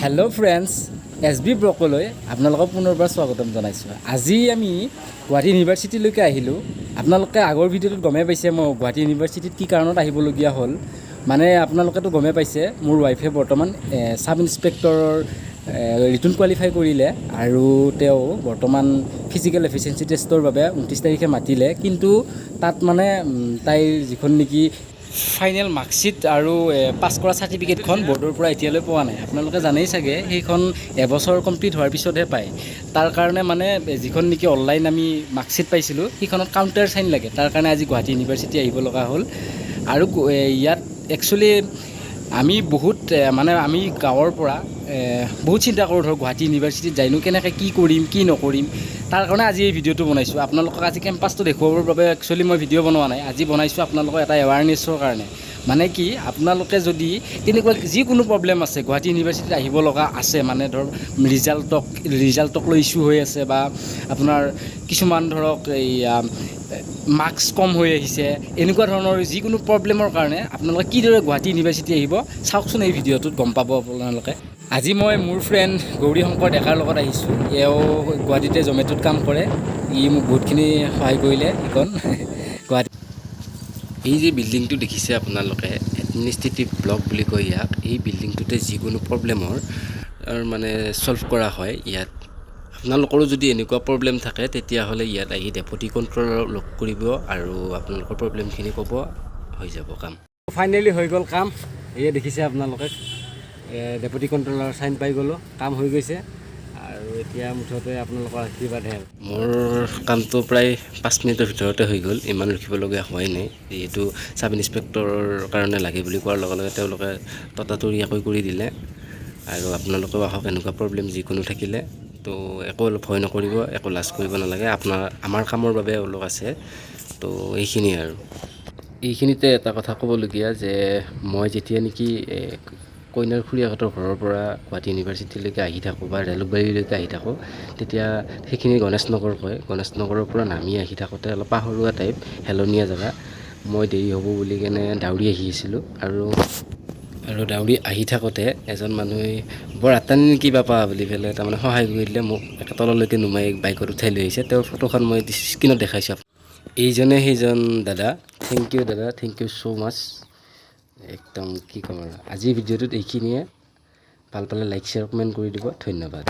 Hello friends, SB ব্লগলৈ আপোনালোকক পুনৰবাৰ স্বাগতম জনাইছোঁ। আজি আমি গুৱাহাটী ইউনিভাৰ্চিটিলৈকে আহিলোঁ। আপোনালোকে আগৰ ভিডিঅ'টোত গমেই পাইছে মই গুৱাহাটী ইউনিভাৰ্চিটিত কি কাৰণত আহিবলগীয়া হ'ল। মানে আপোনালোকেতো গমেই পাইছে মোৰ ৱাইফে বৰ্তমান সাব ইন্সপেক্টৰৰ ৰিটাৰ্ণ কোৱালিফাই কৰিলে আৰু তেওঁ বৰ্তমান ফিজিকেল এফিচিয়েঞ্চি টেষ্টৰ বাবে 29 তাৰিখে মাতিলে, কিন্তু তাত মানে তাইৰ যিখন নেকি ফাইনেল মাৰ্কশ্বিট আৰু পাছ কৰা চাৰ্টিফিকেটখন বৰ্ডৰ পৰা এতিয়ালৈ পোৱা নাই। আপোনালোকে জানেই চাগে সেইখন এবছৰ কমপ্লিট হোৱাৰ পিছতহে পায়। তাৰ কাৰণে মানে যিখন নেকি অনলাইন আমি মাৰ্কশ্বিট পাইছিলোঁ সেইখনত কাউণ্টাৰ চাইন লাগে। তাৰ কাৰণে আজি গুৱাহাটী ইউনিভাৰ্চিটি আহিব লগা হ'ল। আৰু ইয়াত একচুৱেলি আমি বহুত আমি গাঁৱৰ পৰা বহুত চিন্তা কৰোঁ, ধৰক গুৱাহাটী ইউনিভাৰ্চিটিত যাইনো কেনেকৈ কি কৰিম কি নকৰিম। তাৰ কাৰণে আজি এই ভিডিঅ'টো বনাইছোঁ। আপোনালোকক আজি কেম্পাছটো দেখুৱাবৰ বাবে একচুৱেলি মই ভিডিঅ' বনোৱা নাই, আজি বনাইছোঁ আপোনালোকৰ এটা এৱাৰনেছৰ কাৰণে। মানে কি, আপোনালোকে যদি তেনেকুৱা যিকোনো প্ৰব্লেম আছে, গুৱাহাটী ইউনিভাৰ্চিটিত আহিব লগা আছে, মানে ধৰক ৰিজাল্টক লৈ ইছ্যু হৈ আছে, বা আপোনাৰ কিছুমান ধৰক এই মাৰ্কছ কম হৈ আহিছে, এনেকুৱা ধৰণৰ যিকোনো প্ৰব্লেমৰ কাৰণে আপোনালোকে কিদৰে গুৱাহাটী ইউনিভাৰ্চিটি আহিব চাওকচোন, এই ভিডিঅ'টোত গম পাব আপোনালোকে। আজি মই মোৰ ফ্ৰেণ্ড গৌৰী শংকৰ ডেকাৰ লগত আহিছোঁ। এওঁ গুৱাহাটীতে জমেট'ত কাম কৰে। ই মোক বহুতখিনি সহায় কৰিলে এইখন গুৱাহাটী। এই যে বিল্ডিংটো দেখিছে আপোনালোকে, এডমিনিষ্ট্ৰেটিভ ব্লক বুলি কয় ইয়াক। এই বিল্ডিংটোতে যিকোনো প্ৰব্লেমৰ মানে ছল্ভ কৰা হয় ইয়াত। আপোনালোকৰো যদি এনেকুৱা প্ৰব্লেম থাকে তেতিয়াহ'লে ইয়াত আহি ডেপুটি কণ্ট্ৰলাৰক লগ কৰিব আৰু আপোনালোকৰ প্ৰব্লেমখিনি ক'ব, হৈ যাব কাম। ফাইনেলি হৈ গ'ল কাম। এয়া দেখিছে আপোনালোকে, ডেপুটি কণ্ট্ৰলাৰ চাইন পাই গ'লোঁ, কাম হৈ গৈছে। আৰু এতিয়া মুঠতে আপোনালোকৰ আশীৰ্বাদহে। মোৰ কামটো প্ৰায় 5 মিনিটৰ ভিতৰতে হৈ গ'ল, ইমান ৰখিবলগীয়া হোৱাই নাই। যিহেতু চাব ইন্সপেক্টৰৰ কাৰণে লাগে বুলি কোৱাৰ লগে লগে তেওঁলোকে ততাতৈয়াকৈ কৰি দিলে। আৰু আপোনালোকেও আহক, এনেকুৱা প্ৰব্লেম যিকোনো থাকিলে তো একো ভয় নকৰিব, একো লাজ কৰিব নালাগে। আমাৰ কামৰ বাবে অলপ আছে, তো এইখিনিয়ে আৰু। এইখিনিতে এটা কথা ক'বলগীয়া যে মই যেতিয়া নেকি কইনাৰ খুৰীয়েকহঁতৰ ঘৰৰ পৰা গুৱাহাটী ইউনিভাৰ্চিটিলৈকে আহি থাকোঁ বা ৰেলবাৰীলৈকে আহি থাকোঁ, তেতিয়া সেইখিনি গণেশ নগৰ কয়। গণেশ নগৰৰ পৰা নামি আহি থাকোঁতে অলপ পাহৰুৱা টাইপ, হেলনীয়া জেগা। মই দেৰি হ'ব বুলি কেনে দাউৰি আহি আছিলোঁ। আৰু দাউৰি আহি থাকোঁতে এজন মানুহে বৰ আটানি কিবা পা বুলি পেলাই তাৰমানে সহায় কৰি দিলে মোক। একে তললৈকে নুমাই বাইকত উঠাই লৈ আহিছে। তেওঁৰ ফটোখন মই স্ক্ৰীণত দেখাইছোঁ। এইজনে সেইজন দাদা। থেংক ইউ দাদা, থেংক ইউ ছ' মাছ। একদম কি ক'ম আৰু, আজিৰ ভিডিঅ'টোত এইখিনিয়ে। ভাল পালে লাইক শ্বেয়াৰ কমেণ্ট কৰি দিব। ধন্যবাদ।